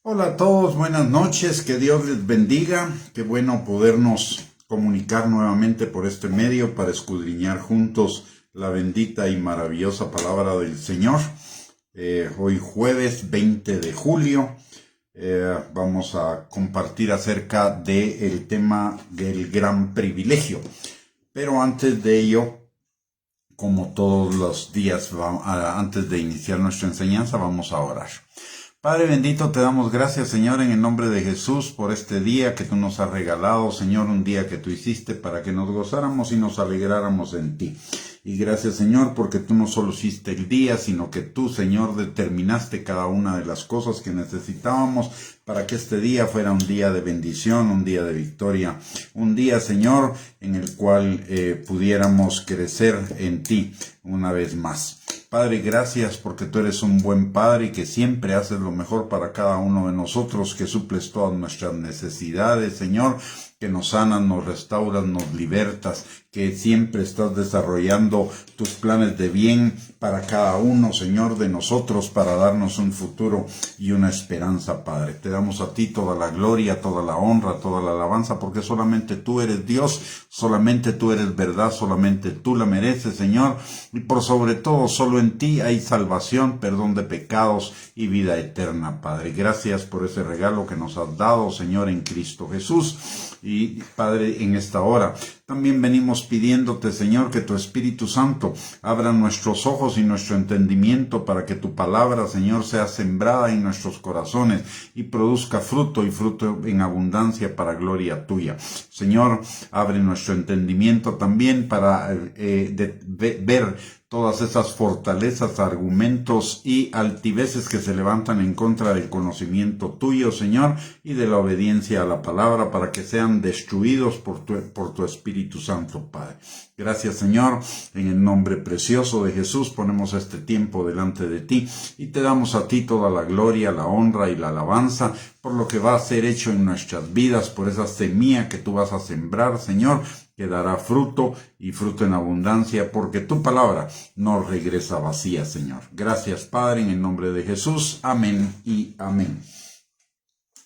Hola a todos, buenas noches, que Dios les bendiga. Qué bueno podernos comunicar nuevamente por este medio para escudriñar juntos la bendita y maravillosa palabra del Señor. Hoy jueves 20 de julio vamos a compartir acerca del tema del gran privilegio. Pero antes de ello, como todos los días, antes de iniciar nuestra enseñanza, vamos a orar. Padre bendito, te damos gracias, Señor, en el nombre de Jesús, por este día que tú nos has regalado, Señor, un día que tú hiciste para que nos gozáramos y nos alegráramos en ti. Y gracias, Señor, porque tú no solo hiciste el día, sino que tú, Señor, determinaste cada una de las cosas que necesitábamos para que este día fuera un día de bendición, un día de victoria, un día, Señor, en el cual pudiéramos crecer en ti una vez más. Padre, gracias porque tú eres un buen Padre y que siempre haces lo mejor para cada uno de nosotros, que suples todas nuestras necesidades, Señor, que nos sanas, nos restauras, nos libertas, que siempre estás desarrollando tus planes de bien para cada uno, Señor, de nosotros, para darnos un futuro y una esperanza, Padre. Te damos a ti toda la gloria, toda la honra, toda la alabanza, porque solamente tú eres Dios, solamente tú eres verdad, solamente tú la mereces, Señor, y por sobre todo, solo en ti hay salvación, perdón de pecados y vida eterna, Padre. Gracias por ese regalo que nos has dado, Señor, en Cristo Jesús. Y, Padre, en esta hora también venimos pidiéndote, Señor, que tu Espíritu Santo abra nuestros ojos y nuestro entendimiento para que tu palabra, Señor, sea sembrada en nuestros corazones y produzca fruto y fruto en abundancia para gloria tuya. Señor, abre nuestro entendimiento también para ver todas esas fortalezas, argumentos y altiveces que se levantan en contra del conocimiento tuyo, Señor, y de la obediencia a la palabra, para que sean destruidos por tu Espíritu Santo, Padre. Gracias, Señor, en el nombre precioso de Jesús ponemos este tiempo delante de ti y te damos a ti toda la gloria, la honra y la alabanza por lo que va a ser hecho en nuestras vidas, por esa semilla que tú vas a sembrar, Señor, que dará fruto y fruto en abundancia, porque tu palabra no regresa vacía, Señor. Gracias, Padre, en el nombre de Jesús. Amén y amén.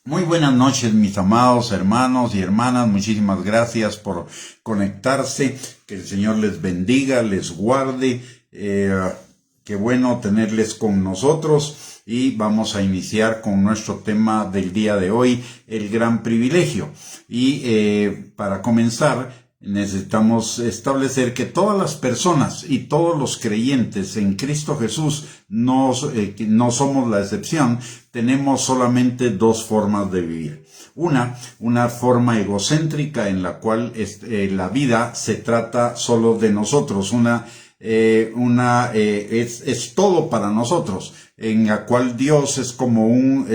Muy buenas noches, mis amados hermanos y hermanas. Muchísimas gracias por conectarse. Que el Señor les bendiga, les guarde. Qué bueno tenerles con nosotros. Y vamos a iniciar con nuestro tema del día de hoy, el gran privilegio. Y para comenzar, necesitamos establecer que todas las personas y todos los creyentes en Cristo Jesús no somos la excepción. Tenemos solamente dos formas de vivir. Una forma egocéntrica en la cual la vida se trata solo de nosotros. Es todo para nosotros, en la cual Dios es como un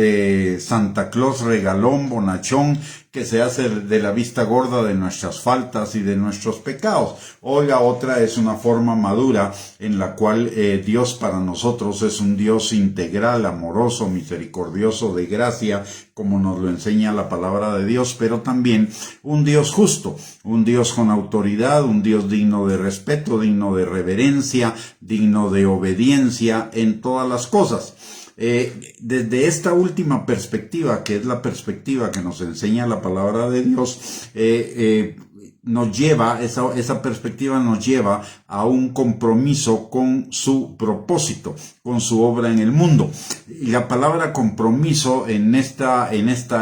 Santa Claus regalón, bonachón, que se hace de la vista gorda de nuestras faltas y de nuestros pecados. O la otra es una forma madura en la cual Dios para nosotros es un Dios integral, amoroso, misericordioso, de gracia, como nos lo enseña la palabra de Dios, pero también un Dios justo, un Dios con autoridad, un Dios digno de respeto, digno de reverencia, digno de obediencia en todas las cosas. Desde esta última perspectiva, que es la perspectiva que nos enseña la palabra de Dios, esa perspectiva nos lleva a un compromiso con su propósito, con su obra en el mundo. Y la palabra compromiso en esta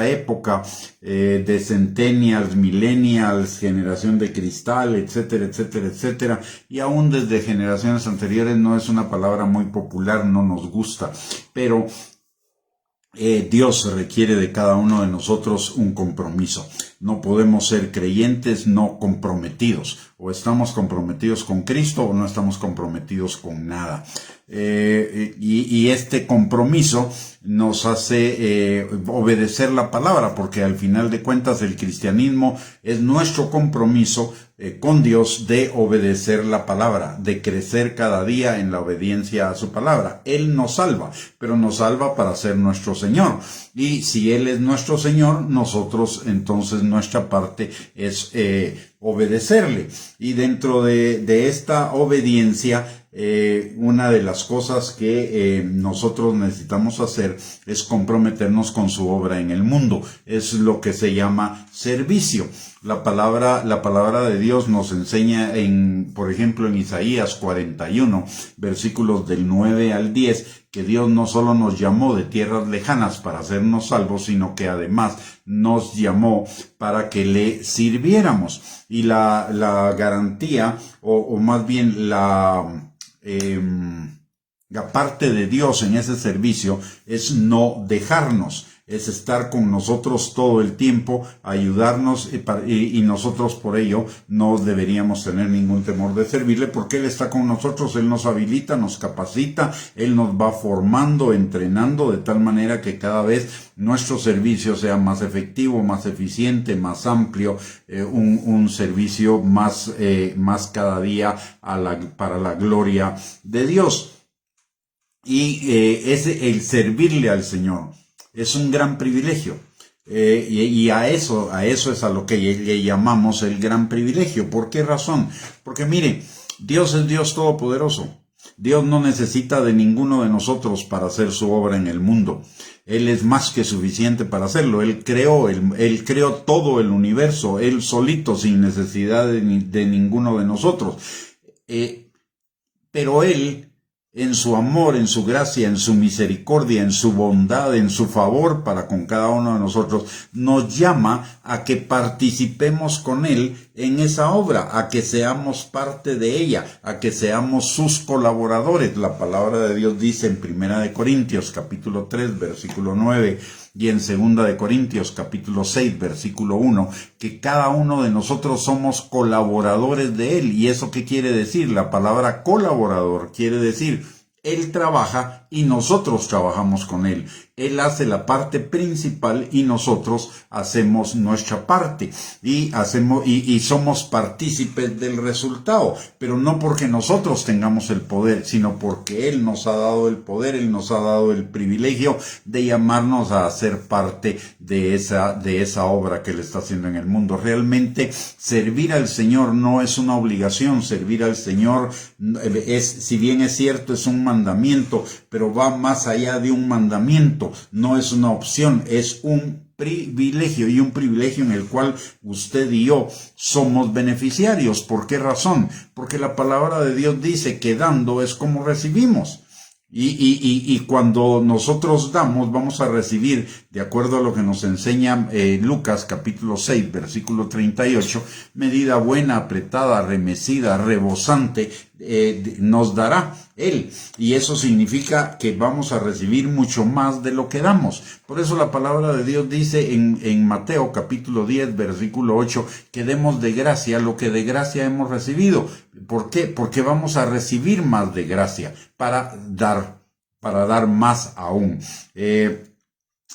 época de centennials, millennials, generación de cristal, etcétera, etcétera, etcétera, y aún desde generaciones anteriores no es una palabra muy popular, no nos gusta, pero Dios requiere de cada uno de nosotros un compromiso. No podemos ser creyentes no comprometidos. O estamos comprometidos con Cristo o no estamos comprometidos con nada. Y este compromiso nos hace obedecer la palabra, porque al final de cuentas el cristianismo es nuestro compromiso con Dios de obedecer la palabra, de crecer cada día en la obediencia a su palabra. Él nos salva, pero nos salva para ser nuestro Señor. Y si Él es nuestro Señor, nosotros entonces nuestra parte es obedecerle. Y dentro de esta obediencia una de las cosas que nosotros necesitamos hacer es comprometernos con su obra en el mundo. Es lo que se llama servicio. La palabra de Dios nos enseña por ejemplo, en Isaías 41, versículos del 9 al 10, que Dios no solo nos llamó de tierras lejanas para hacernos salvos, sino que además nos llamó para que le sirviéramos. Y la garantía, o más bien la parte de Dios en ese servicio es no dejarnos. Es estar con nosotros todo el tiempo, ayudarnos y nosotros por ello no deberíamos tener ningún temor de servirle, porque Él está con nosotros, Él nos habilita, nos capacita, Él nos va formando, entrenando de tal manera que cada vez nuestro servicio sea más efectivo, más eficiente, más amplio, un servicio más cada día para la gloria de Dios. Y el servirle al Señor es un gran privilegio. Y a eso es a lo que le llamamos el gran privilegio. ¿Por qué razón? Porque mire, Dios es Dios todopoderoso. Dios no necesita de ninguno de nosotros para hacer su obra en el mundo. Él es más que suficiente para hacerlo. Él creó todo el universo, Él solito, sin necesidad de ninguno de nosotros. Pero Él, en su amor, en su gracia, en su misericordia, en su bondad, en su favor para con cada uno de nosotros, nos llama a que participemos con Él en esa obra, a que seamos parte de ella, a que seamos sus colaboradores. La palabra de Dios dice en 1 Corintios capítulo 3, versículo 9, y en 2 Corintios capítulo 6, versículo 1, que cada uno de nosotros somos colaboradores de Él. ¿Y eso qué quiere decir? La palabra colaborador quiere decir, Él trabaja y nosotros trabajamos con Él. Él hace la parte principal y nosotros hacemos nuestra parte. Y somos partícipes del resultado. Pero no porque nosotros tengamos el poder, sino porque Él nos ha dado el poder, Él nos ha dado el privilegio de llamarnos a ser parte de esa obra que Él está haciendo en el mundo. Realmente, servir al Señor no es una obligación. Servir al Señor si bien es cierto, es un mandamiento, pero va más allá de un mandamiento. No es una opción, es un privilegio, y un privilegio en el cual usted y yo somos beneficiarios. ¿Por qué razón? Porque la palabra de Dios dice que dando es como recibimos. Y cuando nosotros damos, vamos a recibir, de acuerdo a lo que nos enseña Lucas capítulo 6, versículo 38, medida buena, apretada, remecida, rebosante, nos dará Él. Y eso significa que vamos a recibir mucho más de lo que damos. Por eso la palabra de Dios dice en Mateo capítulo 10, versículo 8, que demos de gracia lo que de gracia hemos recibido. ¿Por qué? Porque vamos a recibir más de gracia para dar más aún.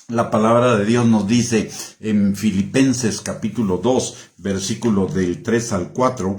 La palabra de Dios nos dice en Filipenses capítulo 2, versículo del 3 al 4,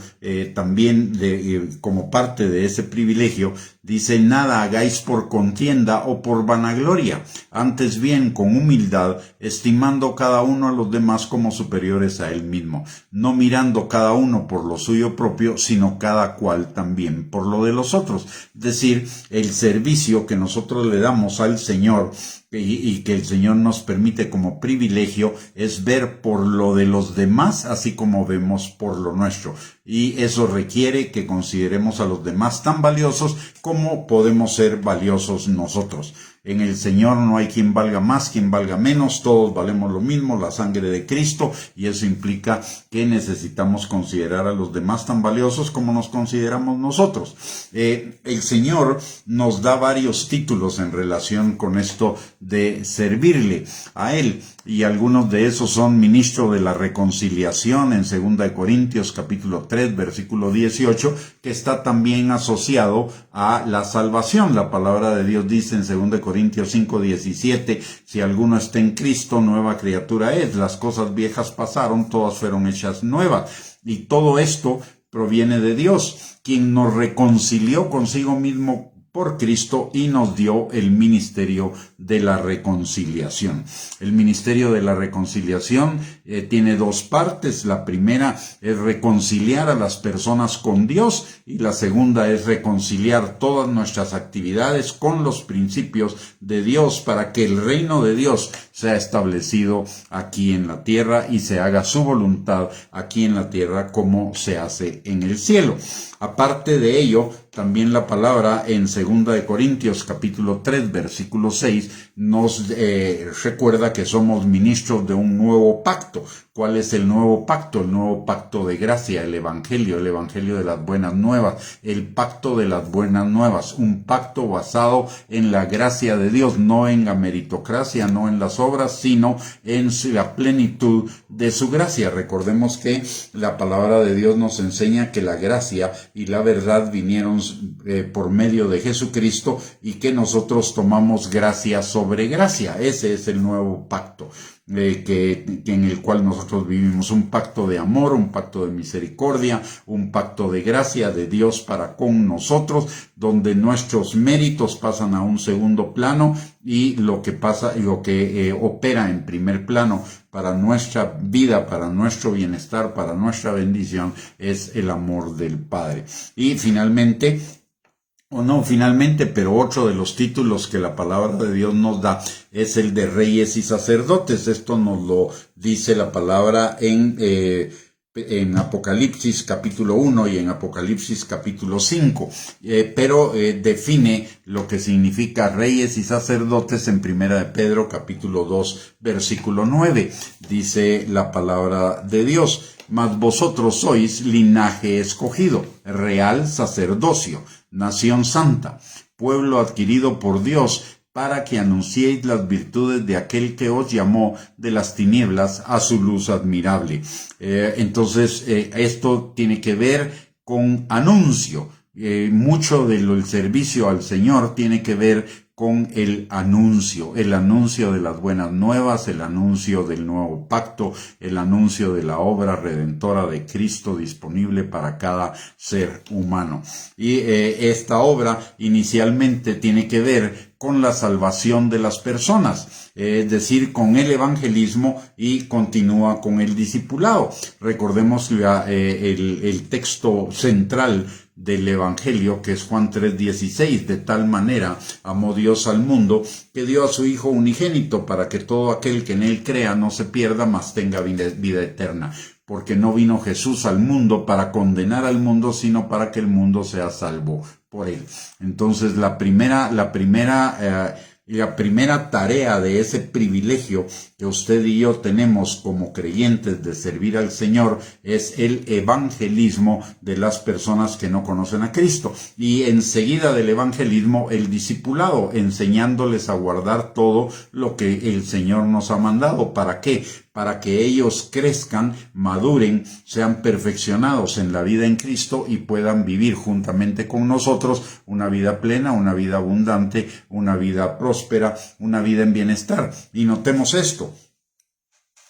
también como parte de ese privilegio, dice, nada hagáis por contienda o por vanagloria, antes bien con humildad, estimando cada uno a los demás como superiores a él mismo, no mirando cada uno por lo suyo propio, sino cada cual también por lo de los otros. Es decir, el servicio que nosotros le damos al Señor y que el Señor nos permite como privilegio es ver por lo de los demás, así como vemos por lo nuestro. Y eso requiere que consideremos a los demás tan valiosos como podemos ser valiosos nosotros. En el Señor no hay quien valga más, quien valga menos, todos valemos lo mismo, la sangre de Cristo, y eso implica que necesitamos considerar a los demás tan valiosos como nos consideramos nosotros. El Señor nos da varios títulos en relación con esto de servirle a Él, y algunos de esos son ministro de la reconciliación en 2 Corintios capítulo 3, versículo 18, que está también asociado a la salvación. La palabra de Dios dice en 2 Corintios 5, 17, si alguno está en Cristo, nueva criatura es, las cosas viejas pasaron, todas fueron hechas nuevas. Y todo esto proviene de Dios, quien nos reconcilió consigo mismo por Cristo y nos dio el ministerio de la reconciliación. El ministerio de la reconciliación tiene dos partes. La primera es reconciliar a las personas con Dios y la segunda es reconciliar todas nuestras actividades con los principios de Dios para que el reino de Dios sea establecido aquí en la tierra y se haga su voluntad aquí en la tierra como se hace en el cielo. Aparte de ello, también la palabra en 2 de Corintios capítulo 3 versículo 6 nos recuerda que somos ministros de un nuevo pacto. ¿Cuál es el nuevo pacto? El nuevo pacto de gracia, el evangelio de las buenas nuevas, el pacto de las buenas nuevas, un pacto basado en la gracia de Dios, no en la meritocracia, no en las obras, sino en la plenitud de su gracia. Recordemos que la palabra de Dios nos enseña que la gracia y la verdad vinieron por medio de Jesucristo y que nosotros tomamos gracia sobre gracia. Ese es el nuevo pacto en el cual nosotros vivimos, un pacto de amor, un pacto de misericordia, un pacto de gracia de Dios para con nosotros, donde nuestros méritos pasan a un segundo plano y lo que opera en primer plano para nuestra vida, para nuestro bienestar, para nuestra bendición, es el amor del Padre. Y finalmente, pero otro de los títulos que la palabra de Dios nos da es el de reyes y sacerdotes. Esto nos lo dice la palabra en Apocalipsis capítulo 1 y en Apocalipsis capítulo 5, pero define lo que significa reyes y sacerdotes en 1 de Pedro capítulo 2 versículo 9. Dice la palabra de Dios: mas vosotros sois linaje escogido, real sacerdocio, nación santa, pueblo adquirido por Dios, para que anunciéis las virtudes de aquel que os llamó de las tinieblas a su luz admirable. Entonces, esto tiene que ver con anuncio. Mucho del servicio al Señor tiene que ver con el anuncio de las buenas nuevas, el anuncio del nuevo pacto, el anuncio de la obra redentora de Cristo disponible para cada ser humano. Y esta obra inicialmente tiene que ver con la salvación de las personas, es decir, con el evangelismo, y continúa con el discipulado. Recordemos el texto central del Evangelio, que es Juan 3:16, de tal manera amó Dios al mundo que dio a su Hijo unigénito para que todo aquel que en él crea no se pierda, mas tenga vida eterna. Porque no vino Jesús al mundo para condenar al mundo, sino para que el mundo sea salvo por él. Entonces la primera tarea de ese privilegio que usted y yo tenemos como creyentes de servir al Señor es el evangelismo de las personas que no conocen a Cristo. Y enseguida del evangelismo, el discipulado, enseñándoles a guardar todo lo que el Señor nos ha mandado. ¿Para qué? Para que ellos crezcan, maduren, sean perfeccionados en la vida en Cristo y puedan vivir juntamente con nosotros una vida plena, una vida abundante, una vida próspera, una vida en bienestar. Y notemos esto: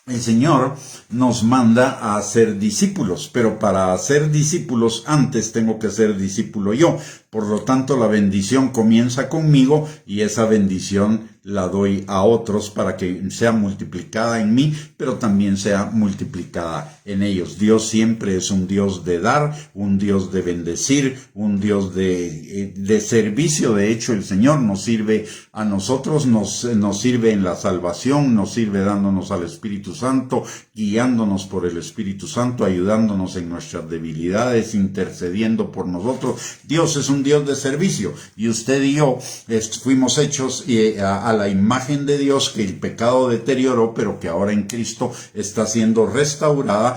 el Señor nos manda a hacer discípulos, pero para hacer discípulos antes tengo que ser discípulo yo. Por lo tanto, la bendición comienza conmigo y esa bendición la doy a otros para que sea multiplicada en mí, pero también sea multiplicada en ellos. Dios siempre es un Dios de dar, un Dios de bendecir, un Dios de servicio. De hecho, el Señor nos sirve a nosotros, nos sirve en la salvación, nos sirve dándonos al Espíritu Santo, guiándonos por el Espíritu Santo, ayudándonos en nuestras debilidades, intercediendo por nosotros. Dios es un Dios de servicio, y usted y yo fuimos hechos a la imagen de Dios que el pecado deterioró, pero que ahora en Cristo está siendo restaurada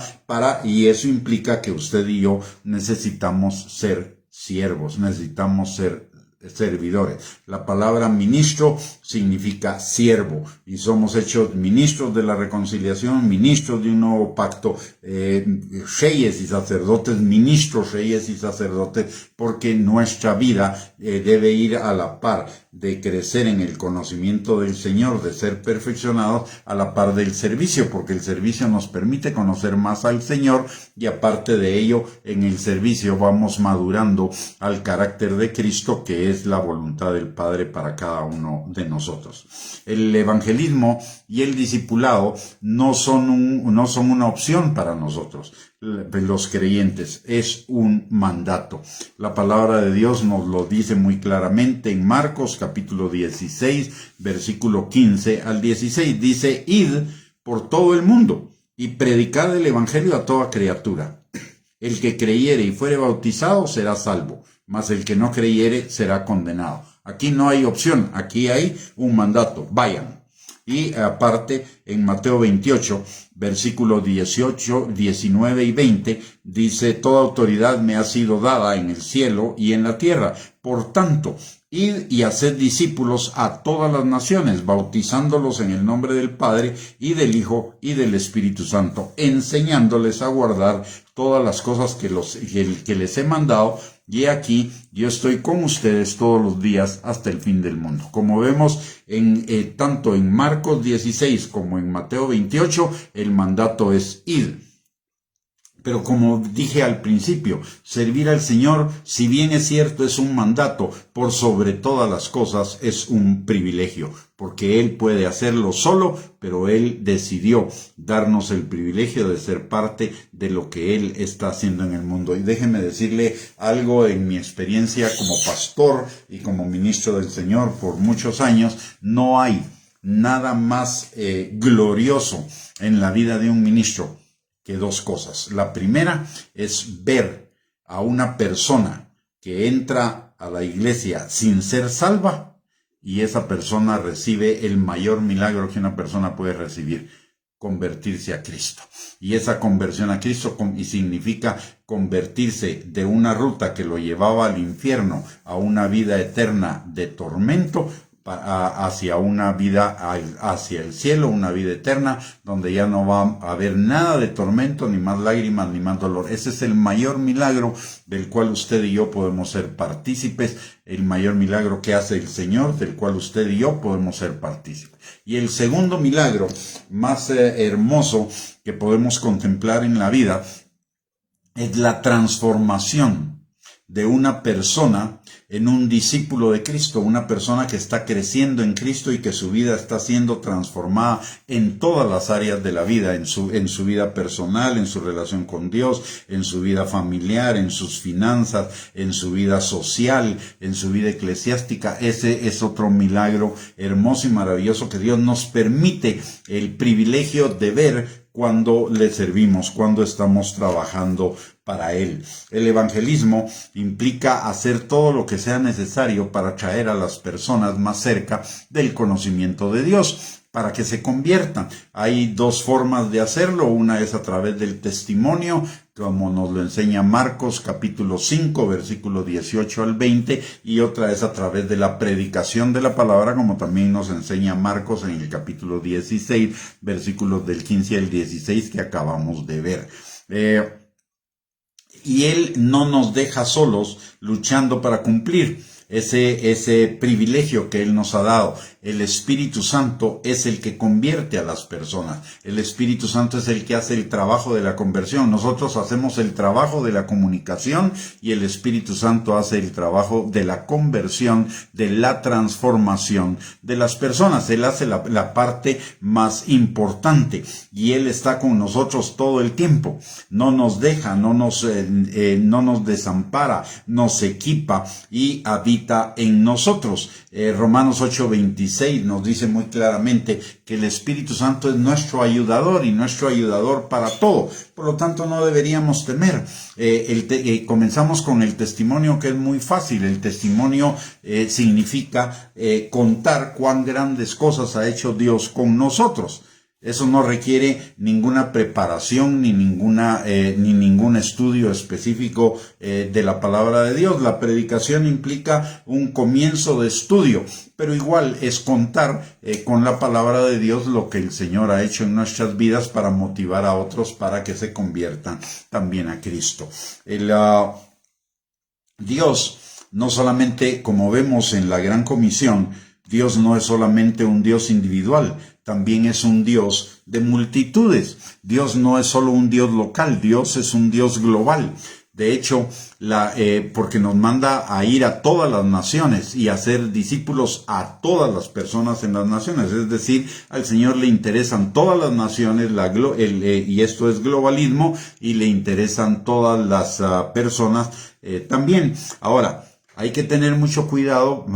y eso implica que usted y yo necesitamos ser siervos, necesitamos ser servidores. La palabra ministro significa siervo, y somos hechos ministros de la reconciliación, ministros de un nuevo pacto, reyes y sacerdotes, ministros, reyes y sacerdotes, porque nuestra vida debe ir a la par de crecer en el conocimiento del Señor, de ser perfeccionados a la par del servicio, porque el servicio nos permite conocer más al Señor y aparte de ello, en el servicio vamos madurando al carácter de Cristo, que es la voluntad del Padre para cada uno de nosotros. El evangelismo y el discipulado no son una opción para nosotros, los creyentes, es un mandato. La palabra de Dios nos lo dice muy claramente en Marcos capítulo 16, versículo 15 al 16. Dice: id por todo el mundo y predicad el evangelio a toda criatura. El que creyere y fuere bautizado será salvo, mas el que no creyere será condenado. Aquí no hay opción, aquí hay un mandato: vayan. Y aparte, en Mateo 28, versículos 18, 19 y 20, dice: toda autoridad me ha sido dada en el cielo y en la tierra. Por tanto, id y haced discípulos a todas las naciones, bautizándolos en el nombre del Padre y del Hijo y del Espíritu Santo, enseñándoles a guardar todas las cosas que les he mandado. Y aquí yo estoy con ustedes todos los días hasta el fin del mundo. Como vemos tanto en Marcos 16 como en Mateo 28, el mandato es id. Pero como dije al principio, servir al Señor, si bien es cierto, es un mandato, por sobre todas las cosas es un privilegio, porque Él puede hacerlo solo, pero Él decidió darnos el privilegio de ser parte de lo que Él está haciendo en el mundo. Y déjeme decirle algo en mi experiencia como pastor y como ministro del Señor por muchos años. No hay nada más glorioso en la vida de un ministro que dos cosas. La primera es ver a una persona que entra a la iglesia sin ser salva y esa persona recibe el mayor milagro que una persona puede recibir: convertirse a Cristo. Y esa conversión a Cristo significa convertirse de una ruta que lo llevaba al infierno a una vida eterna de tormento, hacia una vida, hacia el cielo, una vida eterna, donde ya no va a haber nada de tormento, ni más lágrimas, ni más dolor. Ese es el mayor milagro del cual usted y yo podemos ser partícipes, el mayor milagro que hace el Señor, del cual usted y yo podemos ser partícipes. Y el segundo milagro más hermoso que podemos contemplar en la vida es la transformación de una persona en un discípulo de Cristo, una persona que está creciendo en Cristo y que su vida está siendo transformada en todas las áreas de la vida, en su vida personal, en su relación con Dios, en su vida familiar, en sus finanzas, en su vida social, en su vida eclesiástica. Ese es otro milagro hermoso y maravilloso que Dios nos permite el privilegio de ver cuando le servimos, cuando estamos trabajando para Él. El evangelismo implica hacer todo lo que sea necesario para traer a las personas más cerca del conocimiento de Dios, para que se conviertan. Hay dos formas de hacerlo. Una es a través del testimonio, como nos lo enseña Marcos capítulo 5, versículo 18 al 20, y otra es a través de la predicación de la palabra, como también nos enseña Marcos en el capítulo 16, versículos del 15 al 16 que acabamos de ver. Y Él no nos deja solos luchando para cumplir ese privilegio que Él nos ha dado. El Espíritu Santo es el que convierte a las personas. El Espíritu Santo es el que hace el trabajo de la conversión. Nosotros hacemos el trabajo de la comunicación y el Espíritu Santo hace el trabajo de la conversión, de la transformación de las personas. Él hace la parte más importante y Él está con nosotros todo el tiempo. No nos deja, no nos desampara, nos equipa y habita en nosotros. Romanos 8:26 nos dice muy claramente que el Espíritu Santo es nuestro ayudador y nuestro ayudador para todo. Por lo tanto, no deberíamos temer. Comenzamos con el testimonio, que es muy fácil. El testimonio significa contar cuán grandes cosas ha hecho Dios con nosotros. Eso no requiere ninguna preparación ni ningún estudio específico de la palabra de Dios. La predicación implica un comienzo de estudio, pero igual es contar con la palabra de Dios lo que el Señor ha hecho en nuestras vidas para motivar a otros para que se conviertan también a Cristo. Dios No solamente, como vemos en la Gran Comisión, Dios no es solamente un Dios individual, también es un Dios de multitudes. Dios no es solo un Dios local, Dios es un Dios global. De hecho, porque nos manda a ir a todas las naciones y a hacer discípulos a todas las personas en las naciones. Es decir, al Señor le interesan todas las naciones, y esto es globalismo, y le interesan todas las personas también. Ahora, hay que tener mucho cuidado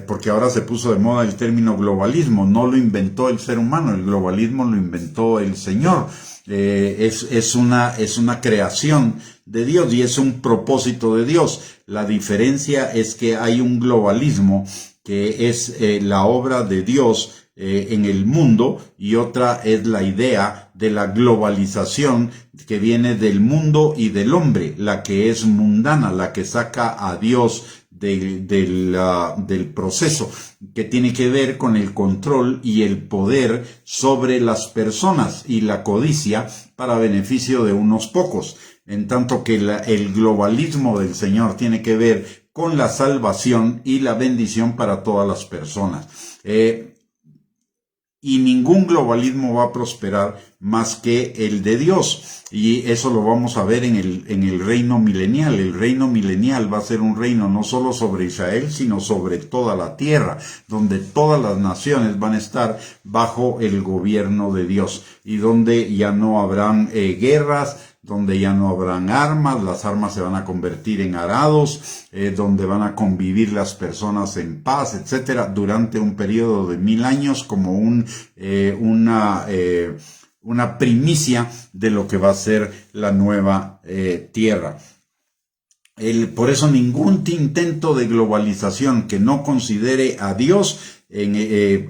porque ahora se puso de moda el término globalismo. No lo inventó el ser humano, el globalismo lo inventó el Señor. Es una creación de Dios y es un propósito de Dios. La diferencia es que hay un globalismo que es la obra de Dios en el mundo, y otra es la idea de la globalización que viene del mundo y del hombre, la que es mundana, la que saca a Dios del proceso, que tiene que ver con el control y el poder sobre las personas y la codicia para beneficio de unos pocos. En tanto que el globalismo del Señor tiene que ver con la salvación y la bendición para todas las personas. Y ningún globalismo va a prosperar más que el de Dios. Y eso lo vamos a ver en el reino milenial. El reino milenial va a ser un reino no solo sobre Israel, sino sobre toda la tierra, donde todas las naciones van a estar bajo el gobierno de Dios, y donde ya no habrán guerras, donde ya no habrán armas, las armas se van a convertir en arados, donde van a convivir las personas en paz, etcétera, durante un periodo de 1000 años, como una primicia de lo que va a ser la nueva tierra. Por eso ningún intento de globalización que no considere a Dios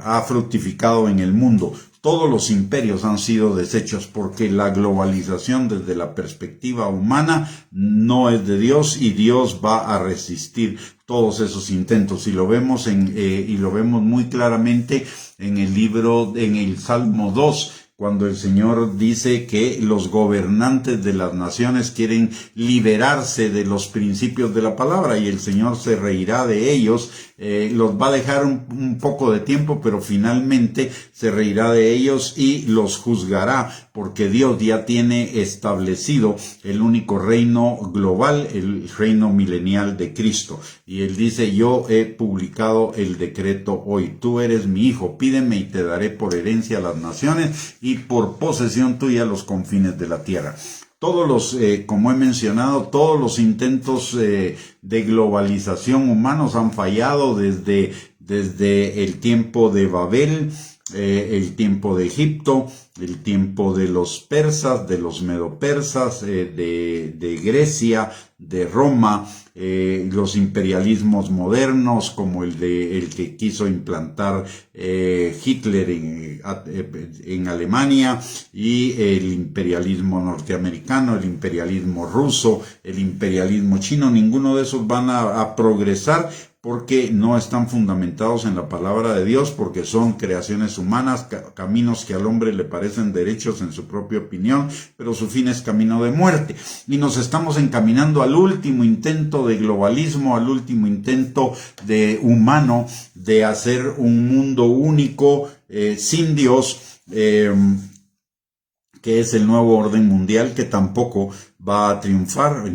ha fructificado en el mundo. Todos los imperios han sido deshechos porque la globalización desde la perspectiva humana no es de Dios, y Dios va a resistir todos esos intentos. Y lo vemos y lo vemos muy claramente en el Salmo 2. Cuando el Señor dice que los gobernantes de las naciones quieren liberarse de los principios de la palabra, y el Señor se reirá de ellos, los va a dejar un poco de tiempo, pero finalmente se reirá de ellos y los juzgará, porque Dios ya tiene establecido el único reino global, el reino milenial de Cristo. Y Él dice: yo he publicado el decreto hoy, tú eres mi hijo, pídeme y te daré por herencia a las naciones y por posesión tuya los confines de la tierra. Todos los, como he mencionado, todos los intentos de globalización humanos han fallado desde el tiempo de Babel, el tiempo de Egipto, el tiempo de los persas, de los medopersas, de Grecia, de Roma, los imperialismos modernos como el que quiso implantar Hitler en Alemania, y el imperialismo norteamericano, el imperialismo ruso, el imperialismo chino. Ninguno de esos van a progresar porque no están fundamentados en la palabra de Dios, porque son creaciones humanas, caminos que al hombre le parecen derechos en su propia opinión, pero su fin es camino de muerte. Y nos estamos encaminando al último intento de globalismo, al último intento de humano de hacer un mundo único sin Dios, que es el nuevo orden mundial, que tampoco va a triunfar.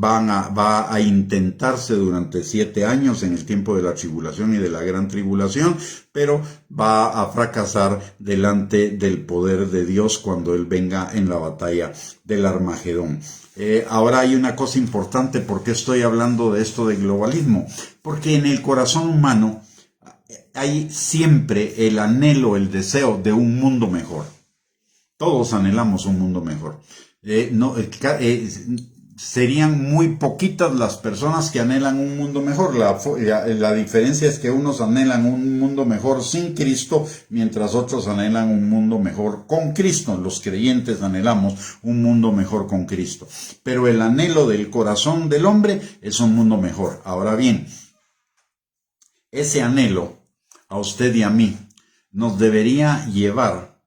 Va a intentarse durante 7 años en el tiempo de la tribulación y de la gran tribulación, pero va a fracasar delante del poder de Dios cuando Él venga en la batalla del Armagedón. Ahora hay una cosa importante. ¿Por qué estoy hablando de esto de globalismo? Porque en el corazón humano hay siempre el anhelo, el deseo de un mundo mejor. Todos anhelamos un mundo mejor. Serían muy poquitas las personas que anhelan un mundo mejor. La diferencia es que unos anhelan un mundo mejor sin Cristo, mientras otros anhelan un mundo mejor con Cristo. Los creyentes anhelamos un mundo mejor con Cristo. Pero el anhelo del corazón del hombre es un mundo mejor. Ahora bien, ese anhelo a usted y a mí nos debería llevar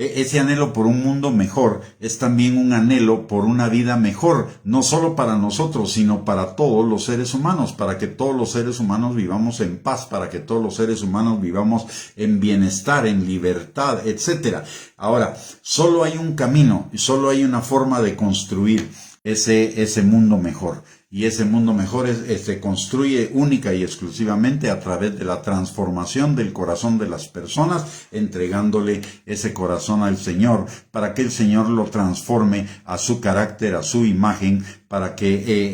Ese anhelo por un mundo mejor es también un anhelo por una vida mejor, no solo para nosotros, sino para todos los seres humanos, para que todos los seres humanos vivamos en paz, para que todos los seres humanos vivamos en bienestar, en libertad, etc. Ahora, solo hay un camino y solo hay una forma de construir ese mundo mejor. Y ese mundo mejor se construye única y exclusivamente a través de la transformación del corazón de las personas, entregándole ese corazón al Señor, para que el Señor lo transforme a su carácter, a su imagen, para que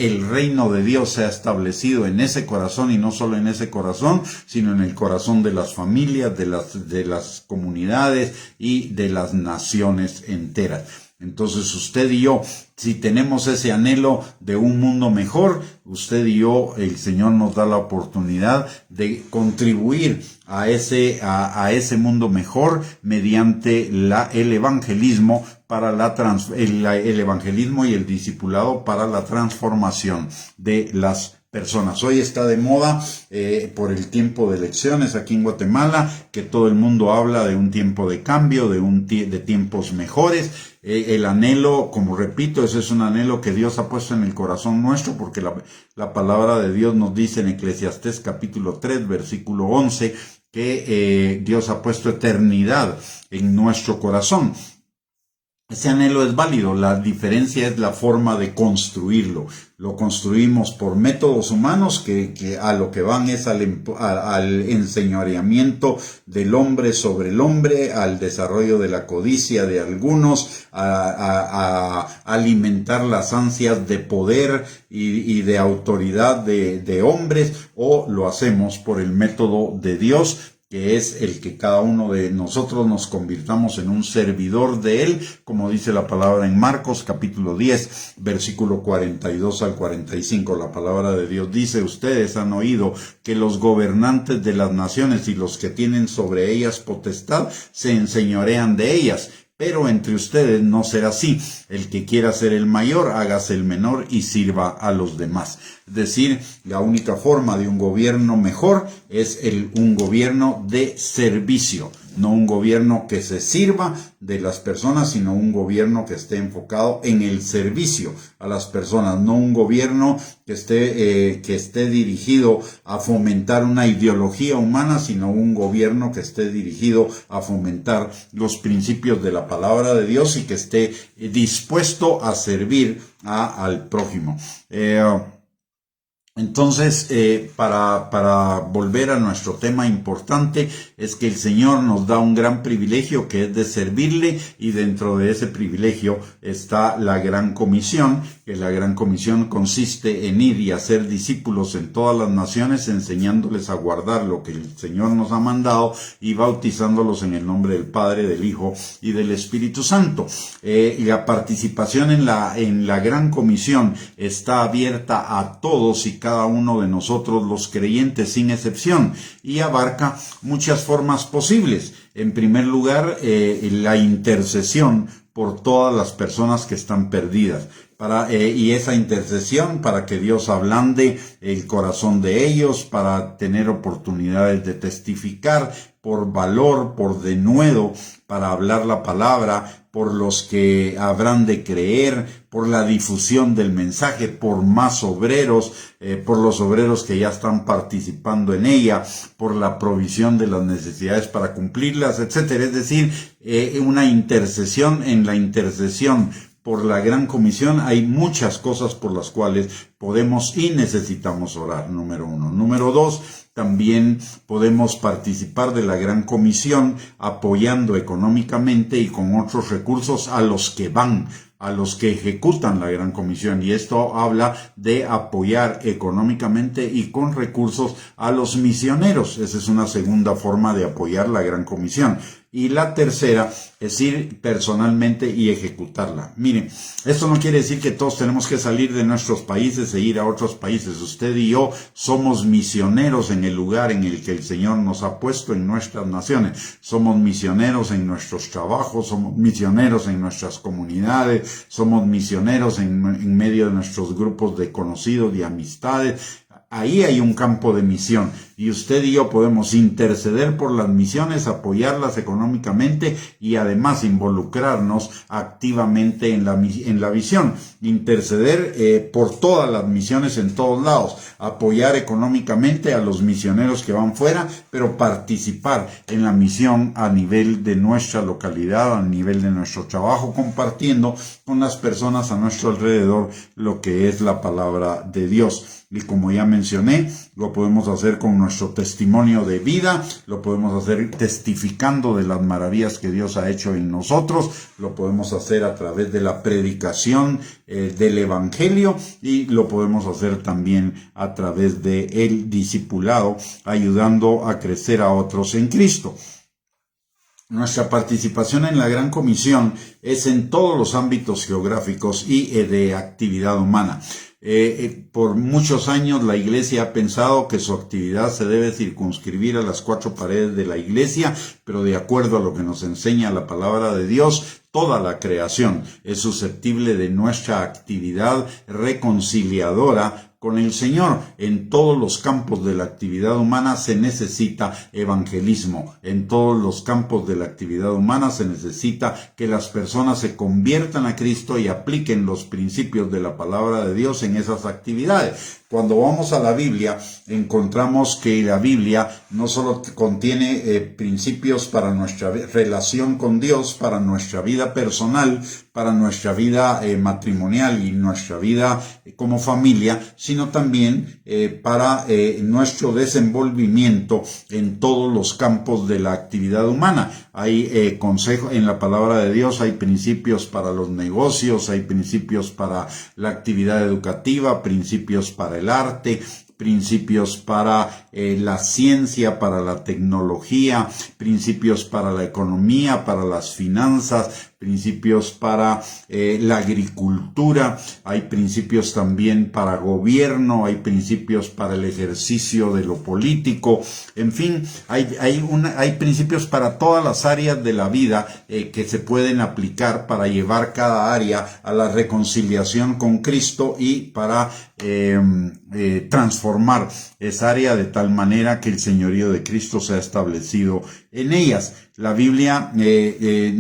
el reino de Dios sea establecido en ese corazón, y no solo en ese corazón, sino en el corazón de las familias, de las comunidades y de las naciones enteras. Entonces usted y yo, si tenemos ese anhelo de un mundo mejor, usted y yo, el Señor nos da la oportunidad de contribuir a ese mundo mejor mediante el evangelismo el evangelismo y el discipulado para la transformación de las personas. Hoy está de moda por el tiempo de elecciones aquí en Guatemala, que todo el mundo habla de un tiempo de cambio, de tiempos mejores. El anhelo, como repito, ese es un anhelo que Dios ha puesto en el corazón nuestro, porque la palabra de Dios nos dice en Eclesiastés capítulo 3, versículo 11, que Dios ha puesto eternidad en nuestro corazón. Ese anhelo es válido, la diferencia es la forma de construirlo. Lo construimos por métodos humanos que a lo que van es al enseñoreamiento del hombre sobre el hombre, al desarrollo de la codicia de algunos, a alimentar las ansias de poder y de autoridad de hombres, o lo hacemos por el método de Dios, que es el que cada uno de nosotros nos convirtamos en un servidor de Él, como dice la palabra en Marcos capítulo 10, versículo 42 al 45. La palabra de Dios dice: ustedes han oído que los gobernantes de las naciones y los que tienen sobre ellas potestad se enseñorean de ellas. Pero entre ustedes no será así. El que quiera ser el mayor, hágase el menor y sirva a los demás. Es decir, la única forma de un gobierno mejor es un gobierno de servicio. No un gobierno que se sirva de las personas, sino un gobierno que esté enfocado en el servicio a las personas. No un gobierno que esté dirigido a fomentar una ideología humana, sino un gobierno que esté dirigido a fomentar los principios de la palabra de Dios y que esté dispuesto a servir al prójimo. Entonces, para volver a nuestro tema importante, es que el Señor nos da un gran privilegio, que es de servirle, y dentro de ese privilegio está la gran comisión, que la gran comisión consiste en ir y hacer discípulos en todas las naciones, enseñándoles a guardar lo que el Señor nos ha mandado y bautizándolos en el nombre del Padre, del Hijo y del Espíritu Santo. La participación en la gran comisión está abierta a todos y cada uno de nosotros, los creyentes, sin excepción, y abarca muchas formas posibles. En primer lugar, la intercesión por todas las personas que están perdidas. Y esa intercesión para que Dios ablande el corazón de ellos, para tener oportunidades de testificar, por valor, por denuedo, para hablar la palabra, por los que habrán de creer, por la difusión del mensaje, por más obreros, por los obreros que ya están participando en ella, por la provisión de las necesidades para cumplirlas, etcétera. Es decir, una intercesión. En la intercesión por la gran comisión hay muchas cosas por las cuales podemos y necesitamos orar, número uno. Número dos, también podemos participar de la gran comisión apoyando económicamente y con otros recursos a los que ejecutan la gran comisión. Y esto habla de apoyar económicamente y con recursos a los misioneros. Esa es una segunda forma de apoyar la gran comisión. Y la tercera es ir personalmente y ejecutarla. Miren, esto no quiere decir que todos tenemos que salir de nuestros países e ir a otros países. Usted y yo somos misioneros en el lugar en el que el Señor nos ha puesto en nuestras naciones. Somos misioneros en nuestros trabajos, somos misioneros en nuestras comunidades, somos misioneros en medio de nuestros grupos de conocidos y amistades. Ahí hay un campo de misión, Y usted y yo podemos interceder por las misiones, apoyarlas económicamente y además involucrarnos activamente en la visión. Interceder por todas las misiones en todos lados, apoyar económicamente a los misioneros que van fuera, pero participar en la misión a nivel de nuestra localidad, a nivel de nuestro trabajo, compartiendo con las personas a nuestro alrededor lo que es la palabra de Dios. Y como ya mencioné, lo podemos hacer con nuestro testimonio de vida, lo podemos hacer testificando de las maravillas que Dios ha hecho en nosotros, lo podemos hacer a través de la predicación del Evangelio y lo podemos hacer también a través del discipulado, ayudando a crecer a otros en Cristo. Nuestra participación en la Gran Comisión es en todos los ámbitos geográficos y de actividad humana. Por muchos años la Iglesia ha pensado que su actividad se debe circunscribir a las 4 paredes de la Iglesia, pero de acuerdo a lo que nos enseña la palabra de Dios, toda la creación es susceptible de nuestra actividad reconciliadora con el Señor. En todos los campos de la actividad humana se necesita evangelismo. En todos los campos de la actividad humana se necesita que las personas se conviertan a Cristo y apliquen los principios de la palabra de Dios en esas actividades. Cuando vamos a la Biblia, encontramos que la Biblia no solo contiene principios para nuestra relación con Dios, para nuestra vida personal, para nuestra vida matrimonial y nuestra vida como familia, sino también para nuestro desenvolvimiento en todos los campos de la actividad humana. Hay consejo en la palabra de Dios, hay principios para los negocios, hay principios para la actividad educativa, principios para el arte, principios para la ciencia, para la tecnología, principios para la economía, para las finanzas, principios para la agricultura, hay principios también para gobierno, hay principios para el ejercicio de lo político, en fin, hay principios para todas las áreas de la vida que se pueden aplicar para llevar cada área a la reconciliación con Cristo y para transformar esa área de tal manera que el señorío de Cristo sea establecido en ellas. La Biblia es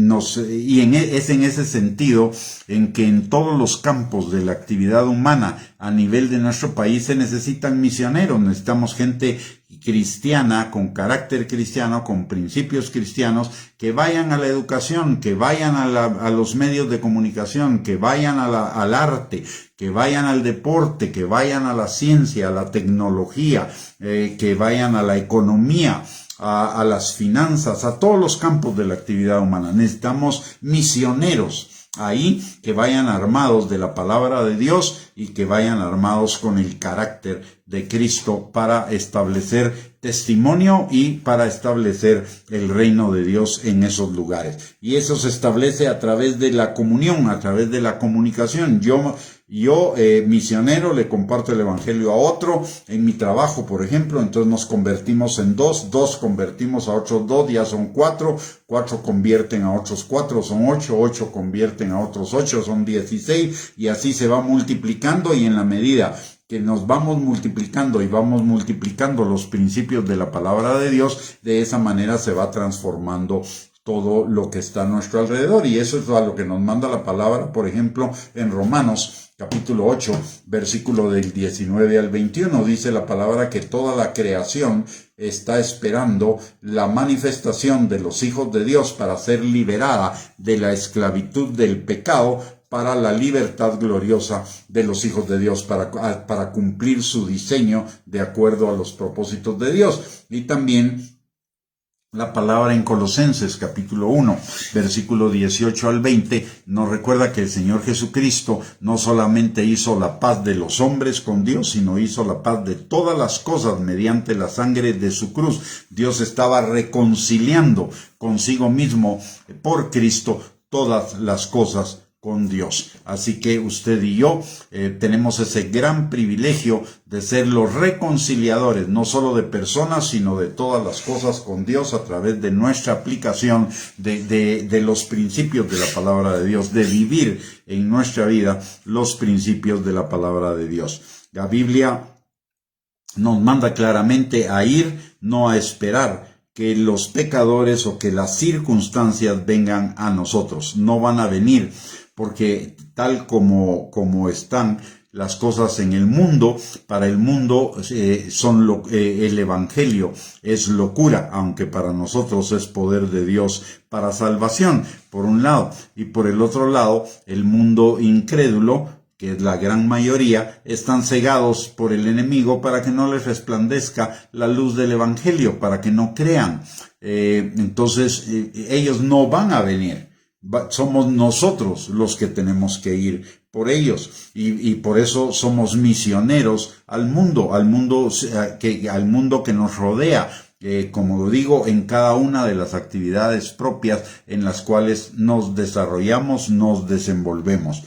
en ese sentido en que en todos los campos de la actividad humana a nivel de nuestro país se necesitan misioneros, necesitamos gente cristiana, con carácter cristiano, con principios cristianos, que vayan a la educación, que vayan a los medios de comunicación, que vayan al arte, que vayan al deporte, que vayan a la ciencia, a la tecnología, que vayan a la economía, a las finanzas, a todos los campos de la actividad humana. Necesitamos misioneros ahí que vayan armados de la palabra de Dios y que vayan armados con el carácter de Cristo para establecer testimonio y para establecer el reino de Dios en esos lugares. Y eso se establece a través de la comunión, a través de la comunicación. Yo, misionero, le comparto el evangelio a otro, en mi trabajo, por ejemplo, entonces nos convertimos en dos convertimos a otros 2, ya son 4 convierten a otros 4, son 8 convierten a otros 8, son 16, y así se va multiplicando, y en la medida que nos vamos multiplicando y vamos multiplicando los principios de la palabra de Dios, de esa manera se va transformando todo lo que está a nuestro alrededor. Y eso es a lo que nos manda la palabra, por ejemplo, en Romanos capítulo 8, versículo del 19 al 21, dice la palabra que toda la creación está esperando la manifestación de los hijos de Dios para ser liberada de la esclavitud del pecado, para la libertad gloriosa de los hijos de Dios, para cumplir su diseño de acuerdo a los propósitos de Dios. Y también la palabra en Colosenses capítulo 1, versículo 18 al 20, nos recuerda que el Señor Jesucristo no solamente hizo la paz de los hombres con Dios, sino hizo la paz de todas las cosas mediante la sangre de su cruz. Dios estaba reconciliando consigo mismo por Cristo todas las cosas con Dios. Así que usted y yo tenemos ese gran privilegio de ser los reconciliadores, no solo de personas, sino de todas las cosas con Dios a través de nuestra aplicación de los principios de la palabra de Dios, de vivir en nuestra vida los principios de la palabra de Dios. La Biblia nos manda claramente a ir, no a esperar que los pecadores o que las circunstancias vengan a nosotros. No van a venir, porque tal como están las cosas en el mundo, para el mundo el evangelio es locura, aunque para nosotros es poder de Dios para salvación, por un lado, y por el otro lado, el mundo incrédulo, que es la gran mayoría, están cegados por el enemigo para que no les resplandezca la luz del evangelio, para que no crean. Entonces, ellos no van a venir. Somos nosotros los que tenemos que ir por ellos, y por eso somos misioneros al mundo que nos rodea, como lo digo, en cada una de las actividades propias en las cuales nos desarrollamos, nos desenvolvemos.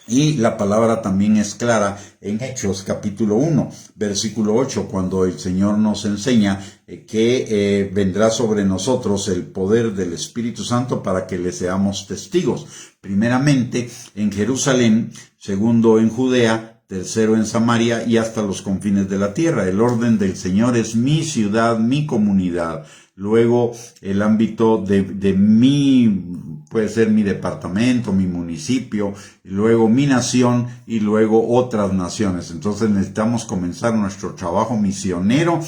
Y la palabra también es clara en Hechos capítulo 1, versículo 8, cuando el Señor nos enseña que vendrá sobre nosotros el poder del Espíritu Santo para que le seamos testigos. Primeramente en Jerusalén, segundo en Judea, tercero en Samaria y hasta los confines de la tierra. El orden del Señor es mi ciudad, mi comunidad. Luego el ámbito de mi, puede ser mi departamento, mi municipio, luego mi nación y luego otras naciones. Entonces necesitamos comenzar nuestro trabajo misionero.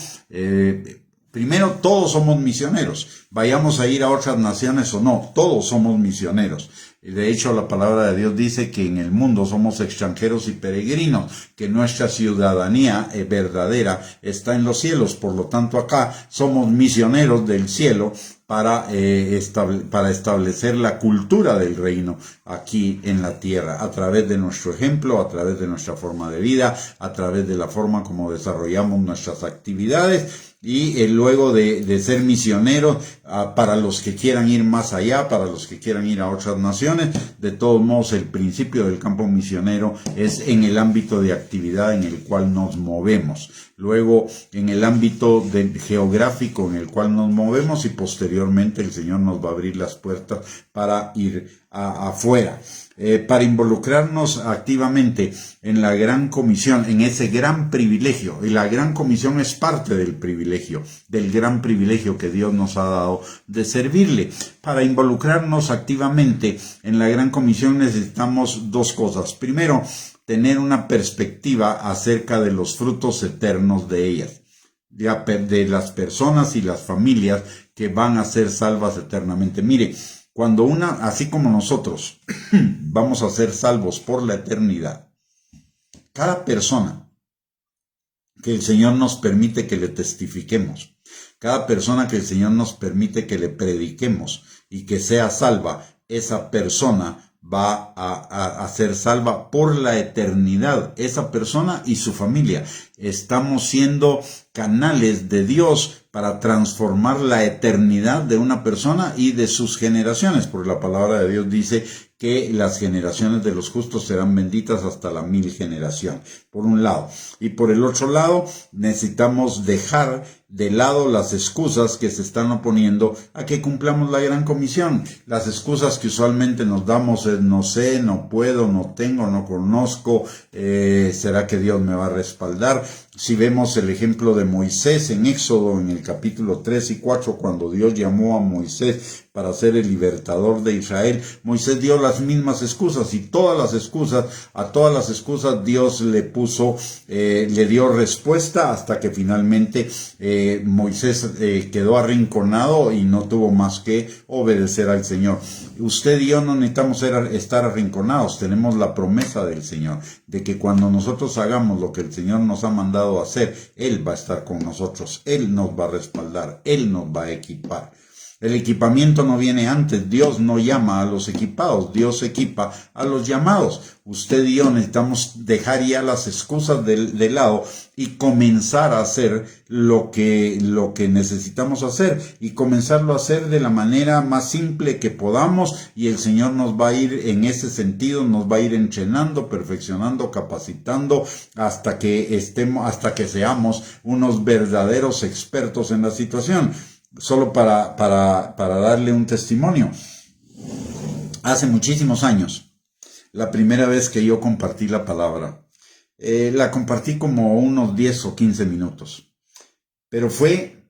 Primero, todos somos misioneros. Vayamos a ir a otras naciones o no, todos somos misioneros. De hecho, la palabra de Dios dice que en el mundo somos extranjeros y peregrinos, que nuestra ciudadanía verdadera está en los cielos. Por lo tanto, acá somos misioneros del cielo para establecer la cultura del reino aquí en la tierra, a través de nuestro ejemplo, a través de nuestra forma de vida, a través de la forma como desarrollamos nuestras actividades. Y luego de ser misioneros, para los que quieran ir más allá, para los que quieran ir a otras naciones, de todos modos el principio del campo misionero es en el ámbito de actividad en el cual nos movemos. Luego en el ámbito geográfico en el cual nos movemos, y posteriormente el Señor nos va a abrir las puertas para ir afuera. Para involucrarnos activamente en la gran comisión, en ese gran privilegio. Y la gran comisión es parte del privilegio, del gran privilegio que Dios nos ha dado de servirle. Para involucrarnos activamente en la gran comisión necesitamos dos cosas. Primero, tener una perspectiva acerca de los frutos eternos de ellas, de las personas y las familias que van a ser salvas eternamente. Mire, cuando así como nosotros vamos a ser salvos por la eternidad, cada persona que el Señor nos permite que le testifiquemos, cada persona que el Señor nos permite que le prediquemos y que sea salva, esa persona va a ser salva por la eternidad, esa persona y su familia. Estamos siendo canales de Dios para transformar la eternidad de una persona y de sus generaciones, porque la palabra de Dios dice que las generaciones de los justos serán benditas hasta la 1000 generación, por un lado. Y por el otro lado, necesitamos dejar de lado las excusas que se están oponiendo a que cumplamos la gran comisión. Las excusas que usualmente nos damos es no sé, no puedo, no tengo, no conozco, ¿será que Dios me va a respaldar? Si vemos el ejemplo de Moisés en Éxodo, en el capítulo 3 y 4, cuando Dios llamó a Moisés para ser el libertador de Israel, Moisés dio las mismas excusas, y a todas las excusas Dios le dio respuesta, hasta que finalmente Moisés quedó arrinconado y no tuvo más que obedecer al Señor. Usted y yo no necesitamos estar arrinconados, tenemos la promesa del Señor, de que cuando nosotros hagamos lo que el Señor nos ha mandado hacer, Él va a estar con nosotros, Él nos va a respaldar, Él nos va a equipar. El equipamiento no viene antes. Dios no llama a los equipados, Dios equipa a los llamados. Usted y yo necesitamos dejar ya las excusas de lado y comenzar a hacer lo que necesitamos hacer, y comenzarlo a hacer de la manera más simple que podamos, y el Señor nos va a ir en ese sentido, nos va a ir entrenando, perfeccionando, capacitando hasta que seamos unos verdaderos expertos en la situación. Solo para darle un testimonio. Hace muchísimos años, la primera vez que yo compartí la palabra, La compartí como unos 10 o 15 minutos. Pero fue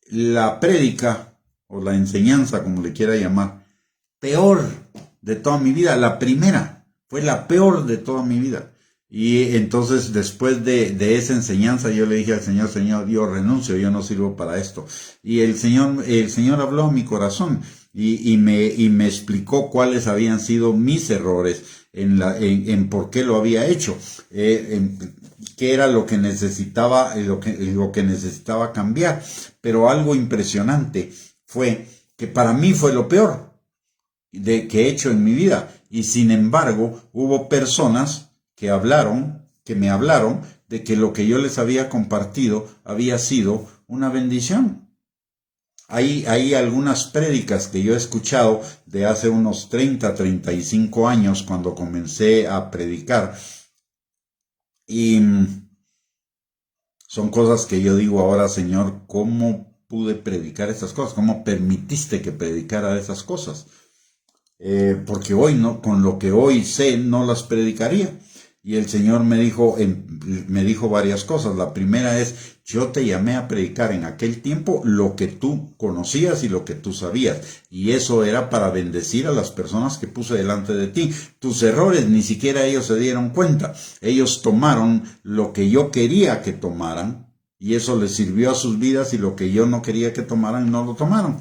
la prédica o la enseñanza, como le quiera llamar, peor de toda mi vida. La primera fue la peor de toda mi vida. Y entonces después de esa enseñanza yo le dije al Señor, Señor, yo renuncio, yo no sirvo para esto. Y el Señor habló a mi corazón y me explicó cuáles habían sido mis errores en por qué lo había hecho, qué era lo que necesitaba, lo que necesitaba cambiar. Pero algo impresionante fue que para mí fue lo peor que he hecho en mi vida. Y sin embargo, hubo personas que me hablaron de que lo que yo les había compartido había sido una bendición. Hay algunas prédicas que yo he escuchado de hace unos 35 años cuando comencé a predicar. Y son cosas que yo digo ahora, Señor, ¿cómo pude predicar esas cosas? ¿Cómo permitiste que predicara esas cosas? Porque hoy no, con lo que hoy sé, no las predicaría. Y el Señor me dijo varias cosas. La primera es, yo te llamé a predicar en aquel tiempo lo que tú conocías y lo que tú sabías. Y eso era para bendecir a las personas que puse delante de ti. Tus errores ni siquiera ellos se dieron cuenta. Ellos tomaron lo que yo quería que tomaran y eso les sirvió a sus vidas, y lo que yo no quería que tomaran no lo tomaron.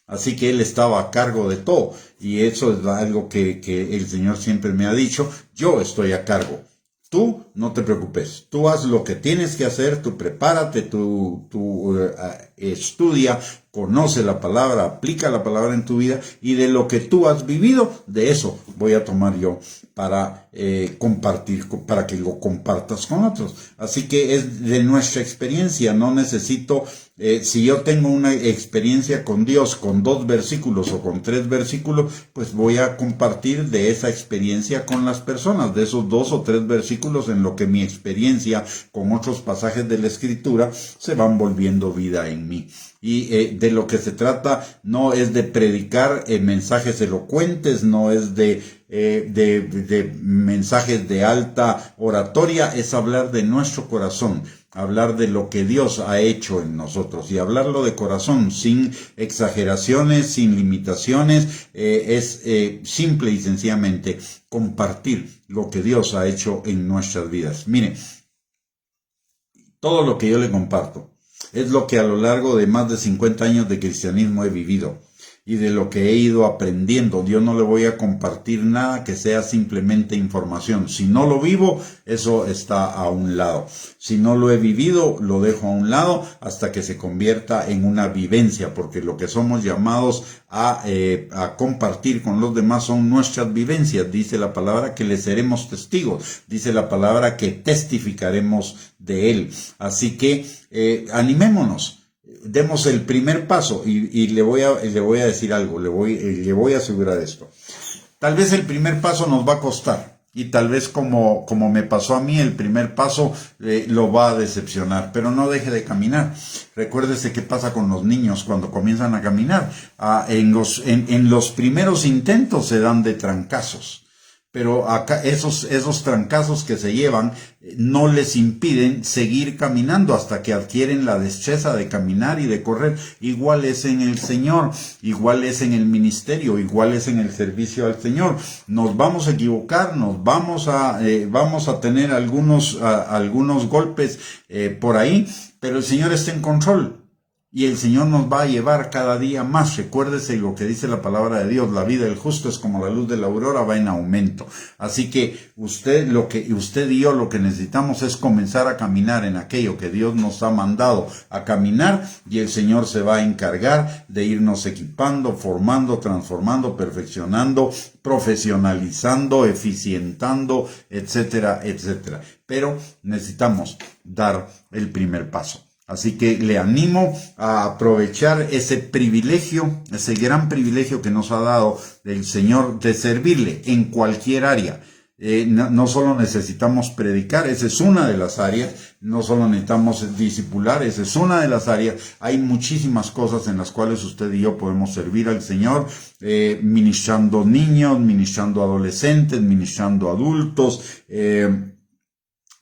Así que Él estaba a cargo de todo, y eso es algo que el Señor siempre me ha dicho: yo estoy a cargo. Tú no te preocupes, tú haz lo que tienes que hacer, tú prepárate, tú estudia, conoce la palabra, aplica la palabra en tu vida, y de lo que tú has vivido, de eso voy a tomar yo para compartir, para que lo compartas con otros. Así que es de nuestra experiencia. No necesito, si yo tengo una experiencia con Dios con 2 versículos o con 3 versículos, pues voy a compartir de esa experiencia con las personas, de esos 2 o 3 versículos, en lo que mi experiencia con otros pasajes de la Escritura se van volviendo vida en mí. Y de lo que se trata no es de predicar mensajes elocuentes, no es de mensajes de alta oratoria, es hablar de nuestro corazón, hablar de lo que Dios ha hecho en nosotros, y hablarlo de corazón, sin exageraciones, sin limitaciones. Es simple y sencillamente compartir lo que Dios ha hecho en nuestras vidas. Mire, todo lo que yo le comparto es lo que a lo largo de más de 50 años de cristianismo he vivido y de lo que he ido aprendiendo. Yo no le voy a compartir nada que sea simplemente información. Si no lo vivo, eso está a un lado. Si no lo he vivido, lo dejo a un lado hasta que se convierta en una vivencia, porque lo que somos llamados a compartir con los demás son nuestras vivencias. Dice la palabra que le seremos testigos. Dice la palabra que testificaremos de él. Así que animémonos. Demos el primer paso, y le voy a decir algo, le voy a asegurar esto. Tal vez el primer paso nos va a costar, y tal vez como me pasó a mí, el primer paso lo va a decepcionar, pero no deje de caminar. Recuérdese qué pasa con los niños cuando comienzan a caminar. En los primeros intentos se dan de trancazos. Pero acá esos trancazos que se llevan no les impiden seguir caminando hasta que adquieren la destreza de caminar y de correr. Igual es en el Señor, igual es en el ministerio, igual es en el servicio al Señor. Nos vamos a equivocar, vamos a tener algunos golpes por ahí, pero el Señor está en control. Y el Señor nos va a llevar cada día más. Recuérdese lo que dice la palabra de Dios: la vida del justo es como la luz de la aurora, va en aumento. Así que usted y yo lo que necesitamos es comenzar a caminar en aquello que Dios nos ha mandado a caminar, y el Señor se va a encargar de irnos equipando, formando, transformando, perfeccionando, profesionalizando, eficientando, etcétera, etcétera. Pero necesitamos dar el primer paso. Así que le animo a aprovechar ese privilegio, ese gran privilegio que nos ha dado el Señor de servirle en cualquier área. No solo necesitamos predicar, esa es una de las áreas. No solo necesitamos discipular, esa es una de las áreas. Hay muchísimas cosas en las cuales usted y yo podemos servir al Señor, ministrando niños, ministrando adolescentes, ministrando adultos,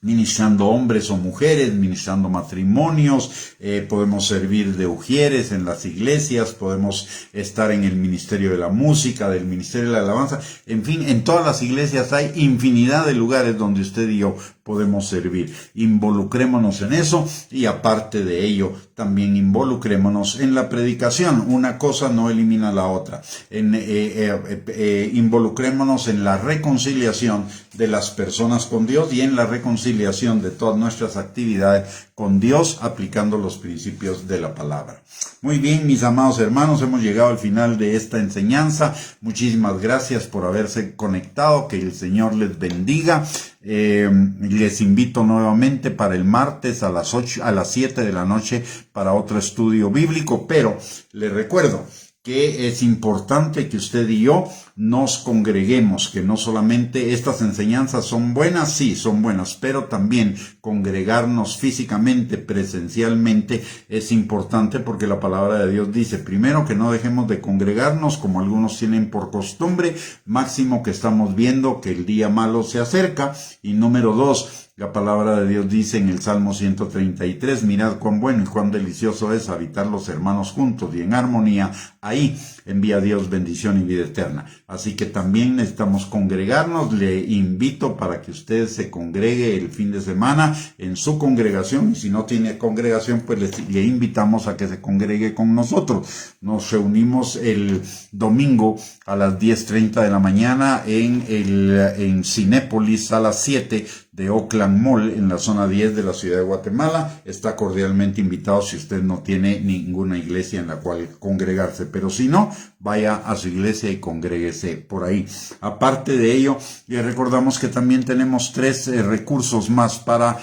ministrando hombres o mujeres, ministrando matrimonios, podemos servir de ujieres en las iglesias, podemos estar en el ministerio de la música, del ministerio de la alabanza, en fin, en todas las iglesias hay infinidad de lugares donde usted y yo podemos servir. Involucrémonos en eso y aparte de ello, también involucrémonos en la predicación. Una cosa no elimina la otra. Involucrémonos en la reconciliación de las personas con Dios y en la reconciliación de todas nuestras actividades con Dios aplicando los principios de la palabra. Muy bien, mis amados hermanos, hemos llegado al final de esta enseñanza. Muchísimas gracias por haberse conectado. Que el Señor les bendiga. Les invito nuevamente para el martes a las 7 de la noche para otro estudio bíblico, pero les recuerdo que es importante que usted y yo nos congreguemos, que no solamente estas enseñanzas son buenas, sí, son buenas, pero también congregarnos físicamente, presencialmente, es importante porque la palabra de Dios dice, primero, que no dejemos de congregarnos como algunos tienen por costumbre, máximo que estamos viendo que el día malo se acerca, y número 2, la palabra de Dios dice en el Salmo 133, mirad cuán bueno y cuán delicioso es habitar los hermanos juntos y en armonía, ahí envía Dios bendición y vida eterna. Así que también necesitamos congregarnos. Le invito para que usted se congregue el fin de semana en su congregación, y si no tiene congregación, pues le invitamos a que se congregue con nosotros. Nos reunimos el domingo a las 10:30 de la mañana en Cinépolis a las 7 de Oakland Mall, en la zona 10 de la ciudad de Guatemala. Está cordialmente invitado si usted no tiene ninguna iglesia en la cual congregarse, pero si no, vaya a su iglesia y congréguese por ahí. Aparte de ello, les recordamos que también tenemos 3 recursos más para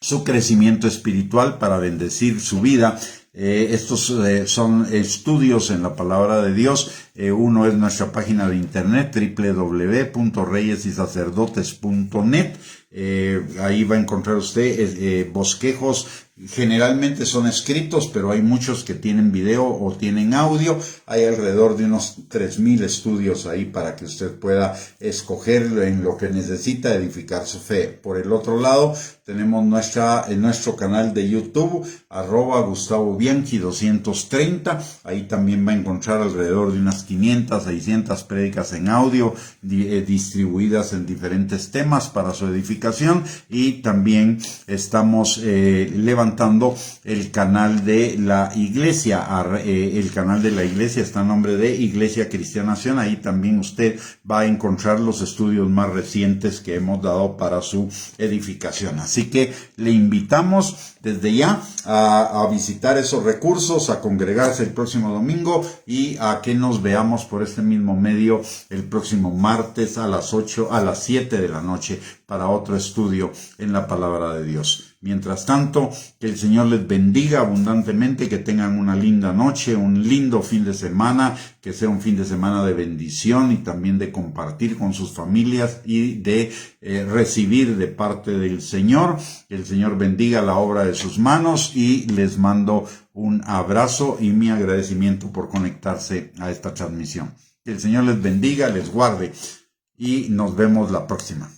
su crecimiento espiritual, para bendecir su vida. Estos son estudios en la palabra de Dios. Uno es nuestra página de internet www.reyesysacerdotes.net. Ahí va a encontrar usted bosquejos. Generalmente son escritos, pero hay muchos que tienen video o tienen audio. Hay alrededor de unos 3,000 estudios ahí para que usted pueda escoger en lo que necesita edificar su fe. Por el otro lado, tenemos nuestro canal de YouTube, @GustavoBianchi230. Ahí también va a encontrar alrededor de unas 500, 600 prédicas en audio distribuidas en diferentes temas para su edificación. Y también estamos levantando el canal de la iglesia. El canal de la iglesia está a nombre de Iglesia Cristiana Nación. Ahí también usted va a encontrar los estudios más recientes que hemos dado para su edificación. Así que le invitamos desde ya a visitar esos recursos, a congregarse el próximo domingo y a que nos veamos por este mismo medio el próximo martes a las 7 de la noche para otro estudio en la palabra de Dios. Mientras tanto, que el Señor les bendiga abundantemente, que tengan una linda noche, un lindo fin de semana, que sea un fin de semana de bendición y también de compartir con sus familias y de recibir de parte del Señor. Que el Señor bendiga la obra de sus manos y les mando un abrazo y mi agradecimiento por conectarse a esta transmisión. Que el Señor les bendiga, les guarde y nos vemos la próxima.